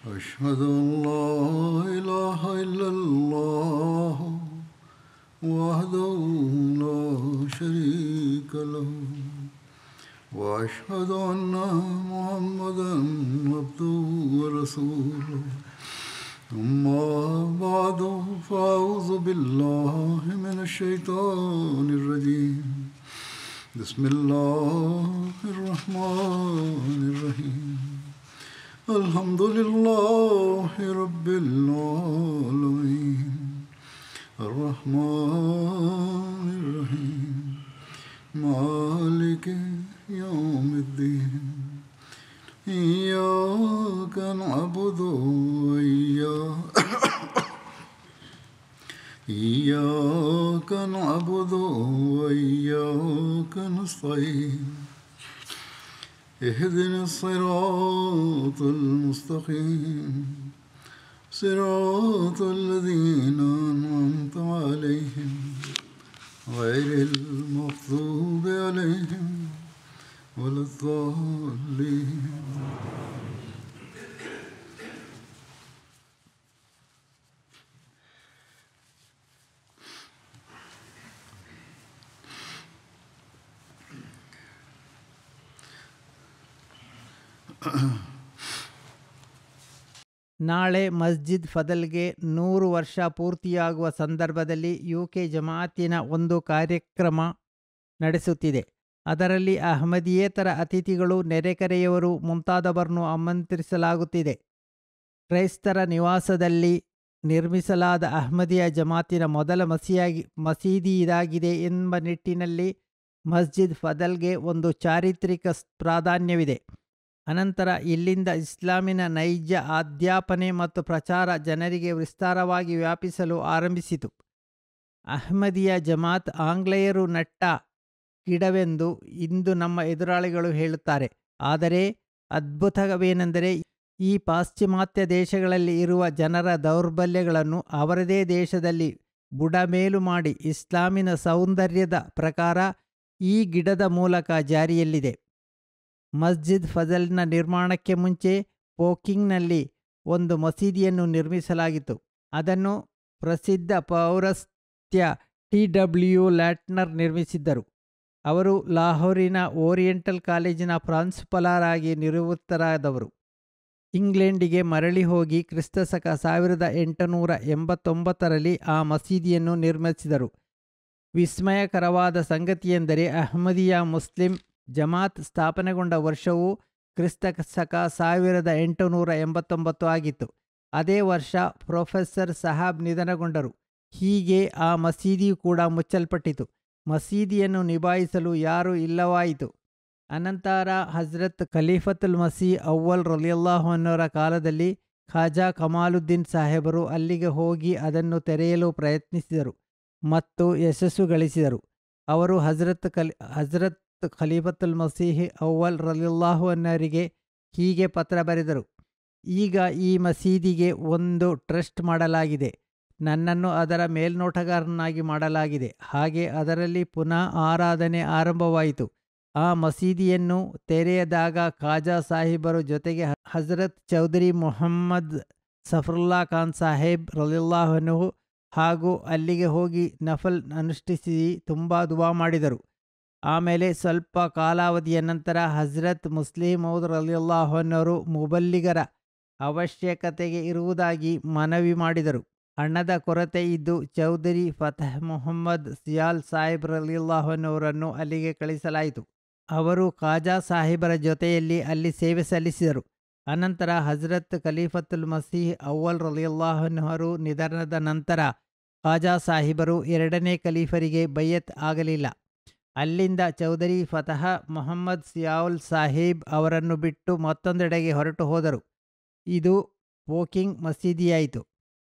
أشهد أن لا إله إلا الله وحده لا شريك له وأشهد أن محمدا عبده ورسوله أما بعد فأعوذ بالله من الشيطان الرجيم بسم الله الرحمن الرحيم الحمد لله رب العالمين الرحمن الرحيم مالك يوم الدين إياك نعبد إياك نعبد وإياك نستعين اهدنا الصراط المستقيم صراط الذين أنعمت عليهم غير المغضوب عليهم ولا الضالين. ನಾಳೆ ಮಸ್ಜಿದ್ ಫದಲ್ಗೆ 100 ವರ್ಷ ಪೂರ್ತಿಯಾಗುವ ಸಂದರ್ಭದಲ್ಲಿ ಯುಕೆ ಜಮಾಅತಿನ ಒಂದು ಕಾರ್ಯಕ್ರಮ ನಡೆಸುತ್ತಿದೆ. ಅದರಲ್ಲಿ ಅಹ್ಮದಿಯೇತರ ಅತಿಥಿಗಳು, ನೆರೆಕರೆಯವರು ಮುಂತಾದವರನ್ನು ಆಮಂತ್ರಿಸಲಾಗುತ್ತಿದೆ. ಕ್ರೈಸ್ತರ ನಿವಾಸದಲ್ಲಿ ನಿರ್ಮಿಸಲಾದ ಅಹ್ಮದಿಯ ಜಮಾತಿನ ಮೊದಲ ಮಸೀದಿ ಇದಾಗಿದೆ ಎಂಬ ನಿಟ್ಟಿನಲ್ಲಿ ಮಸ್ಜಿದ್ ಫದಲ್ಗೆ ಒಂದು ಚಾರಿತ್ರಿಕ ಪ್ರಾಧಾನ್ಯವಿದೆ. ಅನಂತರ ಇಲ್ಲಿಂದ ಇಸ್ಲಾಮಿನ ನೈಜ ಅಧ್ಯಾಪನೆ ಮತ್ತು ಪ್ರಚಾರ ಜನರಿಗೆ ವಿಸ್ತಾರವಾಗಿ ವ್ಯಾಪಿಸಲು ಆರಂಭಿಸಿತು. ಅಹ್ಮದಿಯ ಜಮಾತ್ ಆಂಗ್ಲೇಯರು ನಟ್ಟ ಗಿಡವೆಂದು ಇಂದು ನಮ್ಮ ಎದುರಾಳಿಗಳು ಹೇಳುತ್ತಾರೆ. ಆದರೆ ಅದ್ಭುತವೇನೆಂದರೆ ಈ ಪಾಶ್ಚಿಮಾತ್ಯ ದೇಶಗಳಲ್ಲಿ ಇರುವ ಜನರ ದೌರ್ಬಲ್ಯಗಳನ್ನು ಅವರದೇ ದೇಶದಲ್ಲಿ ಬುಡಮೇಲು ಮಾಡಿ ಇಸ್ಲಾಮಿನ ಸೌಂದರ್ಯದ ಪ್ರಕಾರ ಈ ಗಿಡದ ಮೂಲಕ ಜಾರಿಯಲ್ಲಿದೆ. ಮಸ್ಜಿದ್ ಫಜಲ್ನ ನಿರ್ಮಾಣಕ್ಕೆ ಮುಂಚೆ ಪೋಕಿಂಗ್ನಲ್ಲಿ ಒಂದು ಮಸೀದಿಯನ್ನು ನಿರ್ಮಿಸಲಾಗಿತ್ತು. ಅದನ್ನು ಪ್ರಸಿದ್ಧ ಪೌರಸ್ತ್ಯ TW ಲ್ಯಾಟ್ನರ್ ನಿರ್ಮಿಸಿದ್ದರು. ಅವರು ಲಾಹೋರಿನ ಓರಿಯೆಂಟಲ್ ಕಾಲೇಜಿನ ಪ್ರಾಂಶುಪಾಲರಾಗಿ ನಿವೃತ್ತರಾದವರು. ಇಂಗ್ಲೆಂಡಿಗೆ ಮರಳಿ ಹೋಗಿ ಕ್ರಿಸ್ತಶಕ 1889ರಲ್ಲಿ ಆ ಮಸೀದಿಯನ್ನು ನಿರ್ಮಿಸಿದರು. ವಿಸ್ಮಯಕರವಾದ ಸಂಗತಿಯೆಂದರೆ ಅಹ್ಮದಿಯಾ ಮುಸ್ಲಿಂ ಜಮಾತ್ ಸ್ಥಾಪನೆಗೊಂಡ ವರ್ಷವು ಕ್ರಿಸ್ತಶಕ 1889 ಆಗಿತ್ತು. ಅದೇ ವರ್ಷ ಪ್ರೊಫೆಸರ್ ಸಾಹಬ್ ನಿಧನಗೊಂಡರು. ಹೀಗೆ ಆ ಮಸೀದಿಯು ಕೂಡ ಮುಚ್ಚಲ್ಪಟ್ಟಿತು. ಮಸೀದಿಯನ್ನು ನಿಭಾಯಿಸಲು ಯಾರೂ ಇಲ್ಲವಾಯಿತು. ಅನಂತರ ಹಜರತ್ ಖಲೀಫತುಲ್ ಮಸೀಹ್ ಅವ್ವಲ್ ರಲಿಯಲ್ಲಾಹು ಅನ್ಹುರ ಕಾಲದಲ್ಲಿ ಖಾಜಾ ಕಮಾಲುದ್ದೀನ್ ಸಾಹೇಬರು ಅಲ್ಲಿಗೆ ಹೋಗಿ ಅದನ್ನು ತೆರೆಯಲು ಪ್ರಯತ್ನಿಸಿದರು ಮತ್ತು ಯಶಸ್ಸು ಗಳಿಸಿದರು. ಅವರು ಹಜರತ್ ಖಲೀಫತುಲ್ ಮಸೀಹ್ ಅವ್ವಲ್ ರಲಿಯಲ್ಲಾಹು ಅನ್ಹರಿಗೆ ಹೀಗೆ ಪತ್ರ ಬರೆದರು: ಈಗ ಈ ಮಸೀದಿಗೆ ಒಂದು ಟ್ರಸ್ಟ್ ಮಾಡಲಾಗಿದೆ. ನನ್ನನ್ನು ಅದರ ಮೇಲ್ನೋಟಗಾರನಾಗಿ ಮಾಡಲಾಗಿದೆ. ಹಾಗೆ ಅದರಲ್ಲಿ ಪುನಃ ಆರಾಧನೆ ಆರಂಭವಾಯಿತು. ಆ ಮಸೀದಿಯನ್ನು ತೆರೆಯದಾಗ ಖಾಜಾ ಸಾಹಿಬರು ಜೊತೆಗೆ ಹಜರತ್ ಚೌಧರಿ ಮೊಹಮ್ಮದ್ ಸಫರುಲ್ಲಾ ಖಾನ್ ಸಾಹೇಬ್ ರಲಿಯಲ್ಲಾಹು ಅನ್ಹು ಹಾಗೂ ಅಲ್ಲಿಗೆ ಹೋಗಿ ನಫಲ್ ಅನುಷ್ಠಿಸಿ ತುಂಬ ದುವಾ ಮಾಡಿದರು. ಆಮೇಲೆ ಸ್ವಲ್ಪ ಕಾಲಾವಧಿಯ ನಂತರ ಹಜರತ್ ಮುಸ್ಲಿಮ್ ಮೌದ್ ರಲಿಯಲ್ಲಾಹು ಅನ್ಹರು ಮುಬಲ್ಲಿಗರ ಅವಶ್ಯಕತೆಗೆ ಇರುವುದಾಗಿ ಮನವಿ ಮಾಡಿದರು. ಹಣದ ಕೊರತೆ ಇದ್ದು ಚೌಧರಿ ಫತಹ್ ಮೊಹಮ್ಮದ್ ಸಿಯಾಲ್ ಸಾಹಿಬ್ ರಲಿಯಲ್ಲಾಹು ಅನ್ಹುರನ್ನು ಅಲ್ಲಿಗೆ ಕಳಿಸಲಾಯಿತು. ಅವರು ಖಾಜಾ ಸಾಹಿಬರ ಜೊತೆಯಲ್ಲಿ ಅಲ್ಲಿ ಸೇವೆ ಸಲ್ಲಿಸಿದರು. ಅನಂತರ ಹಜರತ್ ಖಲೀಫತುಲ್ ಮಸೀಹ್ ಅವ್ವಲ್ ರಲಿಯಲ್ಲಾಹು ಅನ್ಹರು ನಿಧನದ ನಂತರ ಖಾಜಾ ಸಾಹಿಬರು ಎರಡನೇ ಖಲೀಫರಿಗೆ ಬೈಯತ್ ಆಗಲಿಲ್ಲ. ಅಲ್ಲಿಂದ ಚೌಧರಿ ಫತಹ ಮೊಹಮ್ಮದ್ ಸಿಯಾಲ್ ಸಾಹಿಬ್ ಅವರನ್ನು ಬಿಟ್ಟು ಮತ್ತೊಂದೆಡೆಗೆ ಹೊರಟು ಹೋದರು. ಇದು ಪೋಕಿಂಗ್ ಮಸೀದಿಯಾಯಿತು.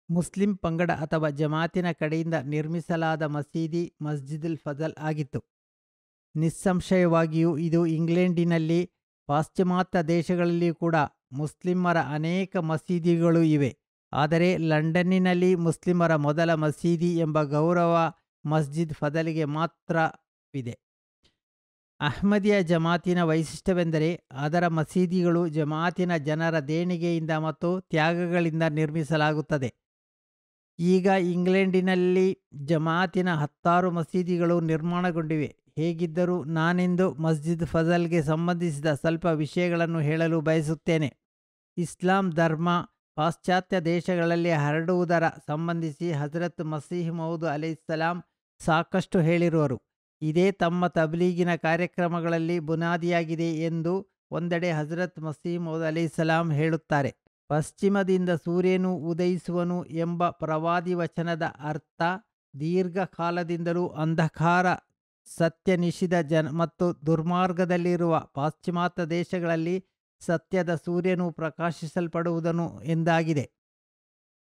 ಮುಸ್ಲಿಂ ಪಂಗಡ ಅಥವಾ ಜಮಾತಿನ ಕಡೆಯಿಂದ ನಿರ್ಮಿಸಲಾದ ಮಸೀದಿ ಮಸ್ಜಿದುಲ್ ಫಜಲ್ ಆಗಿತ್ತು. ನಿಸ್ಸಂಶಯವಾಗಿಯೂ ಇದು ಇಂಗ್ಲೆಂಡಿನಲ್ಲಿ, ಪಾಶ್ಚಿಮಾತ್ಯ ದೇಶಗಳಲ್ಲಿ ಕೂಡ ಮುಸ್ಲಿಮರ ಅನೇಕ ಮಸೀದಿಗಳು ಇವೆ. ಆದರೆ ಲಂಡನ್ನಿನಲ್ಲಿ ಮುಸ್ಲಿಮರ ಮೊದಲ ಮಸೀದಿ ಎಂಬ ಗೌರವ ಮಸ್ಜಿದ್ ಫಜಲ್ಗೆ ಮಾತ್ರವಿದೆ. ಅಹ್ಮದಿಯ ಜಮಾತಿನ ವೈಶಿಷ್ಟ್ಯವೆಂದರೆ ಅದರ ಮಸೀದಿಗಳು ಜಮಾತಿನ ಜನರ ದೇಣಿಗೆಯಿಂದ ಮತ್ತು ತ್ಯಾಗಗಳಿಂದ ನಿರ್ಮಿಸಲಾಗುತ್ತದೆ. ಈಗ ಇಂಗ್ಲೆಂಡಿನಲ್ಲಿ ಜಮಾತಿನ 10 ಮಸೀದಿಗಳು ನಿರ್ಮಾಣಗೊಂಡಿವೆ. ಹೇಗಿದ್ದರೂ ನಾನಿಂದು ಮಸ್ಜಿದ್ ಫಜಲ್ಗೆ ಸಂಬಂಧಿಸಿದ ಸ್ವಲ್ಪ ವಿಷಯಗಳನ್ನು ಹೇಳಲು ಬಯಸುತ್ತೇನೆ. ಇಸ್ಲಾಂ ಧರ್ಮ ಪಾಶ್ಚಾತ್ಯ ದೇಶಗಳಲ್ಲಿ ಹರಡುವುದರ ಸಂಬಂಧಿಸಿ ಹಜರತ್ ಮಸೀಹ್ ಮೌದ್ ಅಲೈಹಿಸ್ಸಲಾಂ ಸಾಕಷ್ಟು ಹೇಳಿರುವರು. ಇದೇ ತಮ್ಮ ತಬ್ಲೀಗಿನ ಕಾರ್ಯಕ್ರಮಗಳಲ್ಲಿ ಬುನಾದಿಯಾಗಿದೆ ಎಂದು ಒಂದೆಡೆ ಹಜರತ್ ಮಸೀಹ್ ಮೌದ್ ಅಲೈಹಿಸ್ಸಲಾಂ ಹೇಳುತ್ತಾರೆ. ಪಶ್ಚಿಮದಿಂದ ಸೂರ್ಯನು ಉದಯಿಸುವನು ಎಂಬ ಪ್ರವಾದಿ ವಚನದ ಅರ್ಥ ದೀರ್ಘಕಾಲದಿಂದಲೂ ಅಂಧಕಾರ, ಸತ್ಯ ನಿಷಿದ್ಧ ಮತ್ತು ದುರ್ಮಾರ್ಗದಲ್ಲಿರುವ ಪಾಶ್ಚಿಮಾತ್ಯ ದೇಶಗಳಲ್ಲಿ ಸತ್ಯದ ಸೂರ್ಯನು ಪ್ರಕಾಶಿಸಲ್ಪಡುವುದನು ಎಂದಾಗಿದೆ.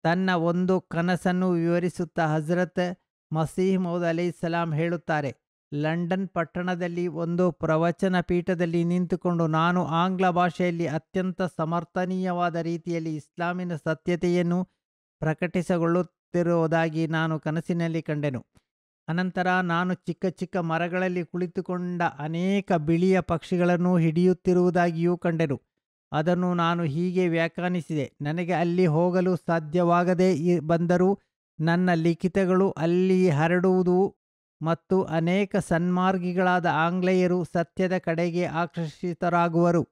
ತನ್ನ ಒಂದು ಕನಸನ್ನು ವಿವರಿಸುತ್ತಾ ಹಜರತ್ ಮಸೀಹ್ ಮೌದ್ ಅಲೈಹಿಸ್ಸಲಾಂ ಹೇಳುತ್ತಾರೆ, ಲಂಡನ್ ಪಟ್ಟಣದಲ್ಲಿ ಒಂದು ಪ್ರವಚನ ಪೀಠದಲ್ಲಿ ನಿಂತುಕೊಂಡು ನಾನು ಆಂಗ್ಲ ಭಾಷೆಯಲ್ಲಿ ಅತ್ಯಂತ ಸಮರ್ಥನೀಯವಾದ ರೀತಿಯಲ್ಲಿ ಇಸ್ಲಾಮಿನ ಸತ್ಯತೆಯನ್ನು ಪ್ರಕಟಿಸಿಕೊಳ್ಳುತ್ತಿರುವುದಾಗಿ ನಾನು ಕನಸಿನಲ್ಲಿ ಕಂಡೆನು. ಅನಂತರ ನಾನು ಚಿಕ್ಕ ಚಿಕ್ಕ ಮರಗಳಲ್ಲಿ ಕುಳಿತುಕೊಂಡ ಅನೇಕ ಬಿಳಿಯ ಪಕ್ಷಿಗಳನ್ನು ಹಿಡಿಯುತ್ತಿರುವುದಾಗಿಯೂ ಕಂಡೆನು. ಅದನ್ನು ನಾನು ಹೀಗೆ ವ್ಯಾಖ್ಯಾನಿಸಿದೆ: ನನಗೆ ಅಲ್ಲಿ ಹೋಗಲು ಸಾಧ್ಯವಾಗದೇ ಬಂದರೂ ನನ್ನ ಲಿಖಿತಗಳು ಅಲ್ಲಿ ಹರಡುವುದು ಮತ್ತು ಅನೇಕ ಸನ್ಮಾರ್ಗಿಗಳಾದ ಆಂಗ್ಲೇಯರು ಸತ್ಯದ ಕಡೆಗೆ ಆಕರ್ಷಿತರಾಗುವರು.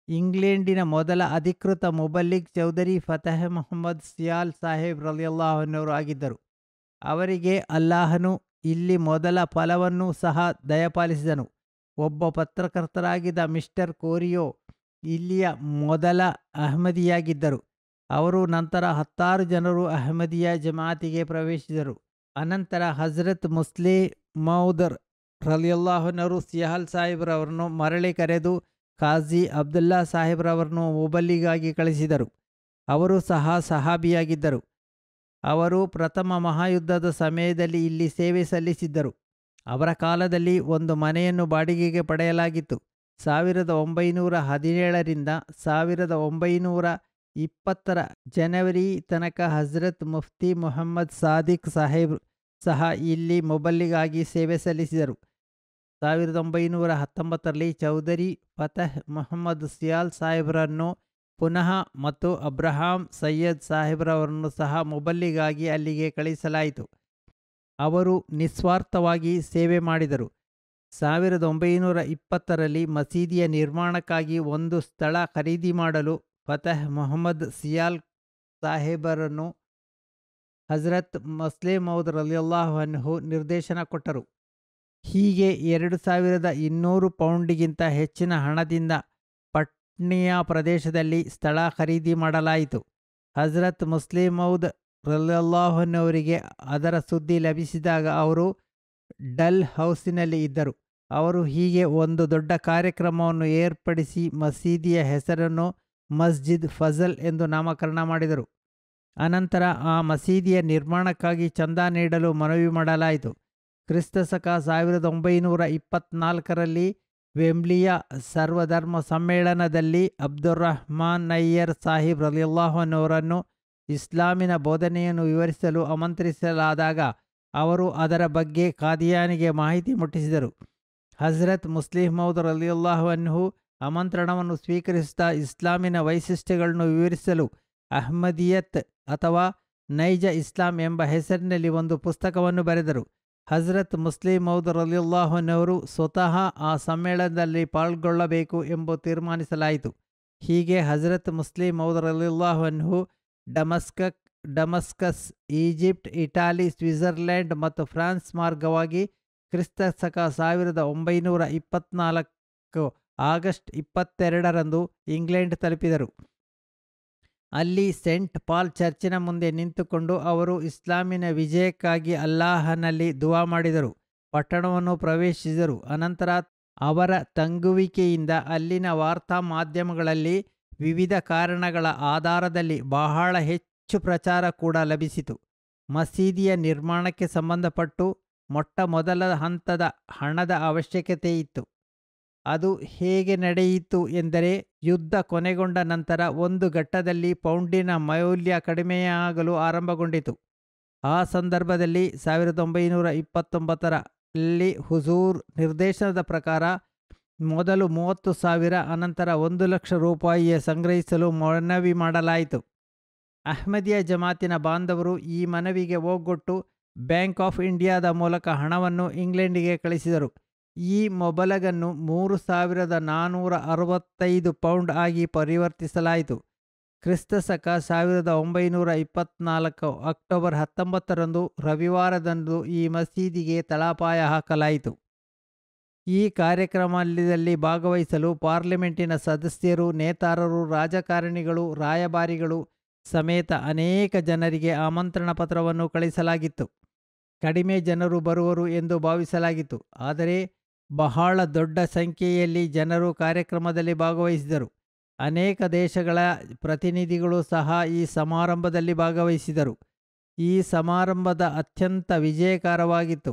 ಇಂಗ್ಲೆಂಡಿನ ಮೊದಲ ಅಧಿಕೃತ ಮುಬಲ್ಲಿಗ್ ಚೌಧರಿ ಫತಹ್ ಮೊಹಮ್ಮದ್ ಸಿಯಾಲ್ ಸಾಹೇಬ್ ರಲಿಯಲ್ಲಾಹು ಅನ್ಹು ಆಗಿದ್ದರು. ಅವರಿಗೆ ಅಲ್ಲಾಹನು ಇಲ್ಲಿ ಮೊದಲ ಫಲವನ್ನು ಸಹ ದಯಪಾಲಿಸಿದನು. ಒಬ್ಬ ಪತ್ರಕರ್ತರಾಗಿದ್ದ ಮಿಸ್ಟರ್ ಕೋರಿಯೋ ಇಲ್ಲಿಯ ಮೊದಲ ಅಹ್ಮದಿಯಾಗಿದ್ದರು. ಅವರು ನಂತರ 10 ಜನರು ಅಹ್ಮದಿಯ ಜಮಾತಿಗೆ ಪ್ರವೇಶಿಸಿದರು. ಅನಂತರ ಹಜರತ್ ಮುಸ್ಲಿಮ್ ಮೌದ್ ರಲಿಯಲ್ಲಾಹು ಅನ್ಹು ಸಿಯಾಲ್ ಸಾಹೇಬ್ರವರನ್ನು ಮರಳಿ ಕರೆದು ಖಾಜಿ ಅಬ್ದುಲ್ಲಾ ಸಾಹೇಬ್ರವರನ್ನು ಮುಬಲ್ಲಿಗಾಗಿ ಕಳಿಸಿದರು. ಅವರು ಸಹ ಸಹಾಬಿಯಾಗಿದ್ದರು. ಅವರು ಪ್ರಥಮ ಮಹಾಯುದ್ಧದ ಸಮಯದಲ್ಲಿ ಇಲ್ಲಿ ಸೇವೆ ಸಲ್ಲಿಸಿದ್ದರು. ಅವರ ಕಾಲದಲ್ಲಿ ಒಂದು ಮನೆಯನ್ನು ಬಾಡಿಗೆಗೆ ಪಡೆಯಲಾಗಿತ್ತು. 1917ರಿಂದ 1920 ಜನವರಿ ತನಕ ಹಜರತ್ ಮುಫ್ತಿ ಮುಹಮ್ಮದ್ ಸಾದಿಕ್ ಸಾಹೇಬ್ ಸಹ ಇಲ್ಲಿ ಮುಬಲ್ಲಿಗಾಗಿ ಸೇವೆ ಸಲ್ಲಿಸಿದರು. 1919ರಲ್ಲಿ ಚೌಧರಿ ಫತಹ್ ಮೊಹಮ್ಮದ್ ಸಿಯಾಲ್ ಸಾಹೇಬ್ರನ್ನು ಪುನಃ ಮತ್ತು ಅಬ್ರಹಾಂ ಸೈಯದ್ ಸಾಹೇಬ್ರವರನ್ನು ಸಹ ಮುಬಲ್ಲಿಗಾಗಿ ಅಲ್ಲಿಗೆ ಕಳಿಸಲಾಯಿತು. ಅವರು ನಿಸ್ವಾರ್ಥವಾಗಿ ಸೇವೆ ಮಾಡಿದರು. 1920ರಲ್ಲಿ ಮಸೀದಿಯ ನಿರ್ಮಾಣಕ್ಕಾಗಿ ಒಂದು ಸ್ಥಳ ಖರೀದಿ ಮಾಡಲು ಫತಹ್ ಮೊಹಮ್ಮದ್ ಸಿಯಾಲ್ ಸಾಹೇಬರನ್ನು ಹಜರತ್ ಮಸ್ಲಿಮ್ ಮೌದ್ ರಲಿಯಲ್ಲಾಹು ಅನ್ಹು ನಿರ್ದೇಶನ ಕೊಟ್ಟರು. ಹೀಗೆ 2200 ಪೌಂಡಿಗಿಂತ ಹೆಚ್ಚಿನ ಹಣದಿಂದ ಪಟ್ನಿಯ ಪ್ರದೇಶದಲ್ಲಿ ಸ್ಥಳ ಖರೀದಿ ಮಾಡಲಾಯಿತು. ಹಜರತ್ ಮುಸ್ಲಿಮ್ ಮೌದ್ ರಲಿಯಲ್ಲಾಹು ಅನ್ಹುವರಿಗೆ ಅದರ ಸುದ್ದಿ ಲಭಿಸಿದಾಗ ಅವರು ಡಲ್ ಹೌಸಿನಲ್ಲಿ ಇದ್ದರು. ಅವರು ಹೀಗೆ ಒಂದು ದೊಡ್ಡ ಕಾರ್ಯಕ್ರಮವನ್ನು ಏರ್ಪಡಿಸಿ ಮಸೀದಿಯ ಹೆಸರನ್ನು ಮಸ್ಜಿದ್ ಫಜಲ್ ಎಂದು ನಾಮಕರಣ ಮಾಡಿದರು. ಅನಂತರ ಆ ಮಸೀದಿಯ ನಿರ್ಮಾಣಕ್ಕಾಗಿ ಚಂದ ನೀಡಲು ಮನವಿ ಮಾಡಲಾಯಿತು. ಕ್ರಿಸ್ತಶಕ 1924ರಲ್ಲಿ ವೆಂಬ್ಲಿಯ ಸರ್ವಧರ್ಮ ಸಮ್ಮೇಳನದಲ್ಲಿ ಅಬ್ದುರ್ರಹ್ಮಾನ್ ನಯ್ಯರ್ ಸಾಹಿಬ್ ರಲಿಯಲ್ಲಾಹು ಅನ್ಹುರನ್ನು ಇಸ್ಲಾಮಿನ ಬೋಧನೆಯನ್ನು ವಿವರಿಸಲು ಆಮಂತ್ರಿಸಲಾದಾಗ ಅವರು ಅದರ ಬಗ್ಗೆ ಕಾದಿಯಾನಿಗೆ ಮಾಹಿತಿ ಮುಟ್ಟಿಸಿದರು. ಹಜರತ್ ಮುಸ್ಲಿಮ್ ಮೌದ್ ರಲಿಯಲ್ಲಾಹು ಅನ್ಹು ಆಮಂತ್ರಣವನ್ನು ಸ್ವೀಕರಿಸುತ್ತಾ ಇಸ್ಲಾಮಿನ ವೈಶಿಷ್ಟ್ಯಗಳನ್ನು ವಿವರಿಸಲು ಅಹ್ಮದಿಯತ್ ಅಥವಾ ನೈಜ ಇಸ್ಲಾಂ ಎಂಬ ಹೆಸರಿನಲ್ಲಿ ಒಂದು ಪುಸ್ತಕವನ್ನು ಬರೆದರು. ಹಜರತ್ ಮುಸ್ಲಿಮ್ ಮೌದ್ ರಲಿಯಲ್ಲಾಹು ಅನ್ಹು ಸ್ವತಃ ಆ ಸಮ್ಮೇಳನದಲ್ಲಿ ಪಾಲ್ಗೊಳ್ಳಬೇಕು ಎಂದು ತೀರ್ಮಾನಿಸಲಾಯಿತು. ಹೀಗೆ ಹಜರತ್ ಮುಸ್ಲಿಮ್ ಮೌದ್ ರಲಿಯಲ್ಲಾಹು ಅನ್ಹು ಡಮಸ್ಕಸ್, ಈಜಿಪ್ಟ್, ಇಟಾಲಿ, ಸ್ವಿಟ್ಜರ್ಲೆಂಡ್ ಮತ್ತು ಫ್ರಾನ್ಸ್ ಮಾರ್ಗವಾಗಿ ಕ್ರಿಸ್ತಶಕ 1924 ಆಗಸ್ಟ್ 22ರಂದು ಇಂಗ್ಲೆಂಡ್ ತಲುಪಿದರು. ಅಲ್ಲಿ ಸೆಂಟ್ ಪಾಲ್ ಚರ್ಚಿನ ಮುಂದೆ ನಿಂತುಕೊಂಡು ಅವರು ಇಸ್ಲಾಮಿನ ವಿಜಯಕ್ಕಾಗಿ ಅಲ್ಲಾಹನಲ್ಲಿ ದುವಾ ಮಾಡಿದರು. ಪಟ್ಟಣವನ್ನು ಪ್ರವೇಶಿಸಿದರು. ಅನಂತರ ಅವರ ತಂಗುವಿಕೆಯಿಂದ ಅಲ್ಲಿನ ವಾರ್ತಾ ಮಾಧ್ಯಮಗಳಲ್ಲಿ ವಿವಿಧ ಕಾರಣಗಳ ಆಧಾರದಲ್ಲಿ ಬಹಳ ಹೆಚ್ಚು ಪ್ರಚಾರ ಕೂಡ ಲಭಿಸಿತು. ಮಸೀದಿಯ ನಿರ್ಮಾಣಕ್ಕೆ ಸಂಬಂಧಪಟ್ಟು ಮೊಟ್ಟ ಮೊದಲ ಹಂತದ ಹಣದ ಅವಶ್ಯಕತೆ ಇತ್ತು. ಅದು ಹೇಗೆ ನಡೆಯಿತು ಎಂದರೆ, ಯುದ್ಧ ಕೊನೆಗೊಂಡ ನಂತರ ಒಂದು ಘಟ್ಟದಲ್ಲಿ ಪೌಂಡಿನ ಮೌಲ್ಯ ಕಡಿಮೆಯಾಗಲು ಆರಂಭಗೊಂಡಿತು. ಆ ಸಂದರ್ಭದಲ್ಲಿ 1929ರಲ್ಲಿ ಹುಜೂರ್ ನಿರ್ದೇಶನದ ಪ್ರಕಾರ ಮೊದಲು 30,000 ಅನಂತರ 1,00,000 ರೂಪಾಯಿಯ ಸಂಗ್ರಹಿಸಲು ಮನವಿ ಮಾಡಲಾಯಿತು. ಅಹ್ಮದಿಯಾ ಜಮಾತಿನ ಬಾಂಧವರು ಈ ಮನವಿಗೆ ಒಗ್ಗೊಟ್ಟು ಬ್ಯಾಂಕ್ ಆಫ್ ಇಂಡಿಯಾದ ಮೂಲಕ ಹಣವನ್ನು ಇಂಗ್ಲೆಂಡಿಗೆ ಕಳಿಸಿದರು. ಈ ಮೊಬಲಗನ್ನು 3,465 ಪೌಂಡ್ ಆಗಿ ಪರಿವರ್ತಿಸಲಾಯಿತು. ಕ್ರಿಸ್ತಶಕ 1924 ಅಕ್ಟೋಬರ್ 19ರಂದು ರವಿವಾರದಂದು ಈ ಮಸೀದಿಗೆ ತಳಪಾಯ ಹಾಕಲಾಯಿತು. ಈ ಕಾರ್ಯಕ್ರಮದಲ್ಲಿ ಭಾಗವಹಿಸಲು ಪಾರ್ಲಿಮೆಂಟಿನ ಸದಸ್ಯರು, ನೇತಾರರು, ರಾಜಕಾರಣಿಗಳು, ರಾಯಭಾರಿಗಳು ಸಮೇತ ಅನೇಕ ಜನರಿಗೆ ಆಮಂತ್ರಣ ಪತ್ರವನ್ನು ಕಳಿಸಲಾಗಿತ್ತು. ಕಡಿಮೆ ಜನರು ಬರುವರು ಎಂದು ಭಾವಿಸಲಾಗಿತ್ತು. ಆದರೆ ಬಹಳ ದೊಡ್ಡ ಸಂಖ್ಯೆಯಲ್ಲಿ ಜನರು ಕಾರ್ಯಕ್ರಮದಲ್ಲಿ ಭಾಗವಹಿಸಿದರು. ಅನೇಕ ದೇಶಗಳ ಪ್ರತಿನಿಧಿಗಳು ಸಹ ಈ ಸಮಾರಂಭದಲ್ಲಿ ಭಾಗವಹಿಸಿದರು. ಈ ಸಮಾರಂಭದ ಅತ್ಯಂತ ವಿಜಯಕರವಾಗಿತ್ತು.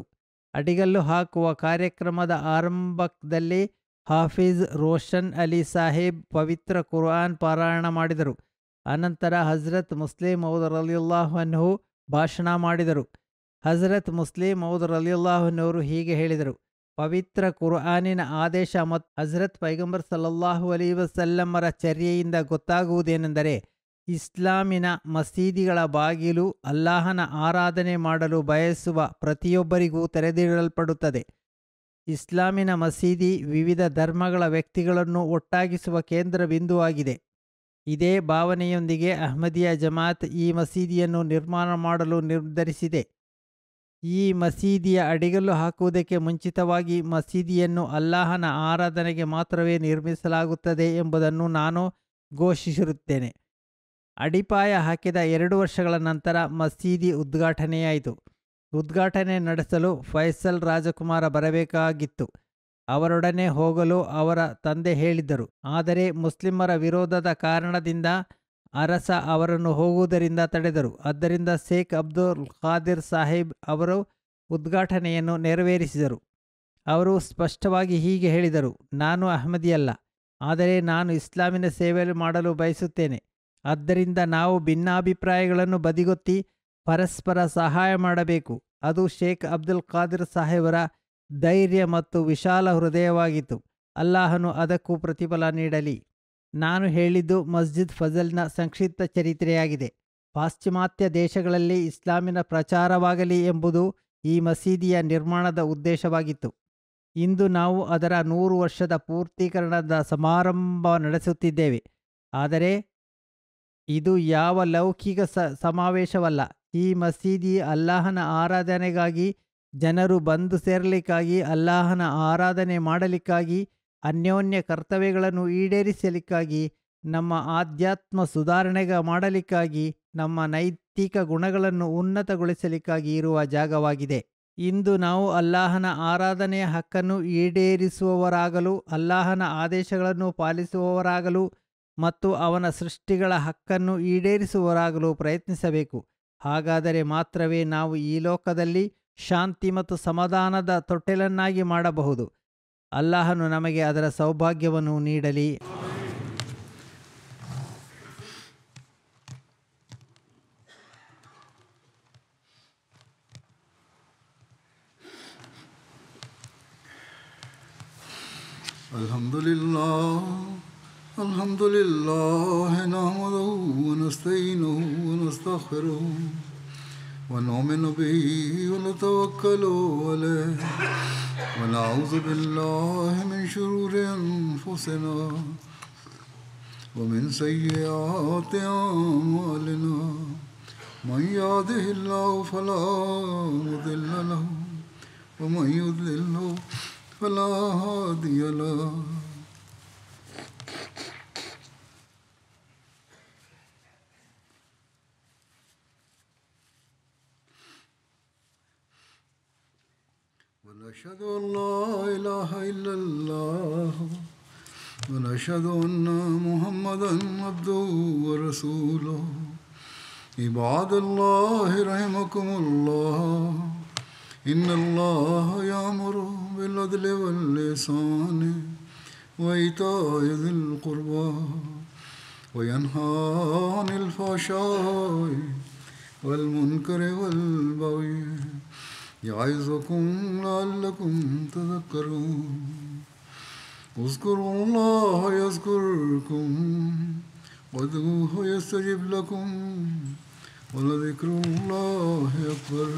ಅಡಿಗಲ್ಲು ಹಾಕುವ ಕಾರ್ಯಕ್ರಮದ ಆರಂಭದಲ್ಲಿ ಹಾಫಿಜ್ ರೋಷನ್ ಅಲಿ ಸಾಹೇಬ್ ಪವಿತ್ರ ಕುರ್ಆನ್ ಪಾರಾಯಣ ಮಾಡಿದರು. ಅನಂತರ ಹಜರತ್ ಮುಸ್ಲಿಂ ಮೌದ್ ರಲಿಯಲ್ಲಾಹು ಅನ್ಹು ಭಾಷಣ ಮಾಡಿದರು. ಹಜರತ್ ಮುಸ್ಲಿಂ ಮೌದ್ ರಲಿಯಲ್ಲಾಹು ಅನ್ಹವರು ಹೀಗೆ ಹೇಳಿದರು: ಪವಿತ್ರ ಕುರ್ಆನಿನ ಆದೇಶ ಮತ್ತು ಹಜರತ್ ಪೈಗಂಬರ್ ಸಲ್ಲಲ್ಲಾಹು ಅಲೈಹಿ ವಸಲ್ಲಮರ ಚರ್ಯೆಯಿಂದ ಗೊತ್ತಾಗುವುದೇನೆಂದರೆ, ಇಸ್ಲಾಮಿನ ಮಸೀದಿಗಳ ಬಾಗಿಲು ಅಲ್ಲಾಹನ ಆರಾಧನೆ ಮಾಡಲು ಬಯಸುವ ಪ್ರತಿಯೊಬ್ಬರಿಗೂ ತೆರೆದಿಡಲ್ಪಡುತ್ತದೆ. ಇಸ್ಲಾಮಿನ ಮಸೀದಿ ವಿವಿಧ ಧರ್ಮಗಳ ವ್ಯಕ್ತಿಗಳನ್ನು ಒಟ್ಟಾಗಿಸುವ ಕೇಂದ್ರ ಬಿಂದುವಾಗಿದೆ. ಇದೇ ಭಾವನೆಯೊಂದಿಗೆ ಅಹ್ಮದಿಯಾ ಜಮಾತ್ ಈ ಮಸೀದಿಯನ್ನು ನಿರ್ಮಾಣ ಮಾಡಲು ನಿರ್ಧರಿಸಿದೆ. ಈ ಮಸೀದಿಯ ಅಡಿಗಲ್ಲು ಹಾಕುವುದಕ್ಕೆ ಮುಂಚಿತವಾಗಿ ಮಸೀದಿಯನ್ನು ಅಲ್ಲಾಹನ ಆರಾಧನೆಗೆ ಮಾತ್ರವೇ ನಿರ್ಮಿಸಲಾಗುತ್ತದೆ ಎಂಬುದನ್ನು ನಾನು ಘೋಷಿಸಿರುತ್ತೇನೆ. ಅಡಿಪಾಯ ಹಾಕಿದ 2 ವರ್ಷಗಳ ನಂತರ ಮಸೀದಿ ಉದ್ಘಾಟನೆಯಾಯಿತು. ಉದ್ಘಾಟನೆ ನಡೆಸಲು ಫೈಸಲ್ ರಾಜಕುಮಾರ ಬರಬೇಕಾಗಿತ್ತು. ಅವರೊಡನೆ ಹೋಗಲು ಅವರ ತಂದೆ ಹೇಳಿದ್ದರು. ಆದರೆ ಮುಸ್ಲಿಮರ ವಿರೋಧದ ಕಾರಣದಿಂದ ಅರಸ ಅವರನ್ನು ಹೋಗುವುದರಿಂದ ತಡೆದರು. ಆದ್ದರಿಂದ ಶೇಖ್ ಅಬ್ದುಲ್ ಖಾದಿರ್ ಸಾಹೇಬ್ ಅವರು ಉದ್ಘಾಟನೆಯನ್ನು ನೆರವೇರಿಸಿದರು. ಅವರು ಸ್ಪಷ್ಟವಾಗಿ ಹೀಗೆ ಹೇಳಿದರು: ನಾನು ಅಹ್ಮದಿಯಲ್ಲ, ಆದರೆ ನಾನು ಇಸ್ಲಾಮಿನ ಸೇವೆ ಮಾಡಲು ಬಯಸುತ್ತೇನೆ. ಆದ್ದರಿಂದ ನಾವು ಭಿನ್ನಾಭಿಪ್ರಾಯಗಳನ್ನು ಬದಿಗೊತ್ತಿ ಪರಸ್ಪರ ಸಹಾಯ ಮಾಡಬೇಕು. ಅದು ಶೇಖ್ ಅಬ್ದುಲ್ ಖಾದಿರ್ ಸಾಹೇಬರ ಧೈರ್ಯ ಮತ್ತು ವಿಶಾಲ ಹೃದಯವಾಗಿತ್ತು. ಅಲ್ಲಾಹನು ಅದಕ್ಕೂ ಪ್ರತಿಫಲ ನೀಡಲಿ. ನಾನು ಹೇಳಿದ್ದು ಮಸ್ಜಿದ್ ಫಜಲ್ನ ಸಂಕ್ಷಿಪ್ತ ಚರಿತ್ರೆಯಾಗಿದೆ. ಪಾಶ್ಚಿಮಾತ್ಯ ದೇಶಗಳಲ್ಲಿ ಇಸ್ಲಾಮಿನ ಪ್ರಚಾರವಾಗಲಿ ಎಂಬುದು ಈ ಮಸೀದಿಯ ನಿರ್ಮಾಣದ ಉದ್ದೇಶವಾಗಿತ್ತು. ಇಂದು ನಾವು ಅದರ 100 ವರ್ಷದ ಪೂರ್ತೀಕರಣದ ಸಮಾರಂಭ ನಡೆಸುತ್ತಿದ್ದೇವೆ. ಆದರೆ ಇದು ಯಾವ ಲೌಕಿಕ ಸಮಾವೇಶವಲ್ಲ. ಈ ಮಸೀದಿ ಅಲ್ಲಾಹನ ಆರಾಧನೆಗಾಗಿ, ಜನರು ಬಂದು ಸೇರಲಿಕ್ಕಾಗಿ, ಅಲ್ಲಾಹನ ಆರಾಧನೆ ಮಾಡಲಿಕ್ಕಾಗಿ, ಅನ್ಯೋನ್ಯ ಕರ್ತವ್ಯಗಳನ್ನು ಈಡೇರಿಸಲಿಕ್ಕಾಗಿ, ನಮ್ಮ ಆಧ್ಯಾತ್ಮ ಸುಧಾರಣೆಗೆ ಮಾಡಲಿಕ್ಕಾಗಿ, ನಮ್ಮ ನೈತಿಕ ಗುಣಗಳನ್ನು ಉನ್ನತಗೊಳಿಸಲಿಕ್ಕಾಗಿ ಇರುವ ಜಾಗವಾಗಿದೆ. ಇಂದು ನಾವು ಅಲ್ಲಾಹನ ಆರಾಧನೆಯ ಹಕ್ಕನ್ನು ಈಡೇರಿಸುವವರಾಗಲು, ಅಲ್ಲಾಹನ ಆದೇಶಗಳನ್ನು ಪಾಲಿಸುವವರಾಗಲು ಮತ್ತು ಅವನ ಸೃಷ್ಟಿಗಳ ಹಕ್ಕನ್ನು ಈಡೇರಿಸುವವರಾಗಲು ಪ್ರಯತ್ನಿಸಬೇಕು. ಹಾಗಾದರೆ ಮಾತ್ರವೇ ನಾವು ಈ ಲೋಕದಲ್ಲಿ ಶಾಂತಿ ಮತ್ತು ಸಮಾಧಾನದ ತೊಟ್ಟಿಲನ್ನಾಗಿ ಮಾಡಬಹುದು. ಅಲ್ಲಾಹನು ನಮಗೆ ಅದರ ಸೌಭಾಗ್ಯವನ್ನು ನೀಡಲಿ. ಅಲ್ಹಮ್ದುಲಿಲ್ಲಾಹ್ ನಹ್ಮದುಹು ವನಸ್ತഈನುಹು ವನಸ್ತಗ್ಫಿರುಹು ونؤمن به ونتوكل عليه ونعوذ بالله من شرور أنفسنا ومن سيئات أعمالنا من يهده الله فلا مضل له ومن يضلل فلا هادي له ونشهد أن لا إله إلا الله ونشهد أن محمدا عبده ورسوله عباد الله رحمكم الله إن الله يأمر بالعدل والإحسان وإيتاء ذي القربى وينهى عن الفحشاء والمنكر والبغي يعظكم لعلكم تذكرون اذكروا الله يذكركم وادعوه يستجب لكم ولذكر الله أكبر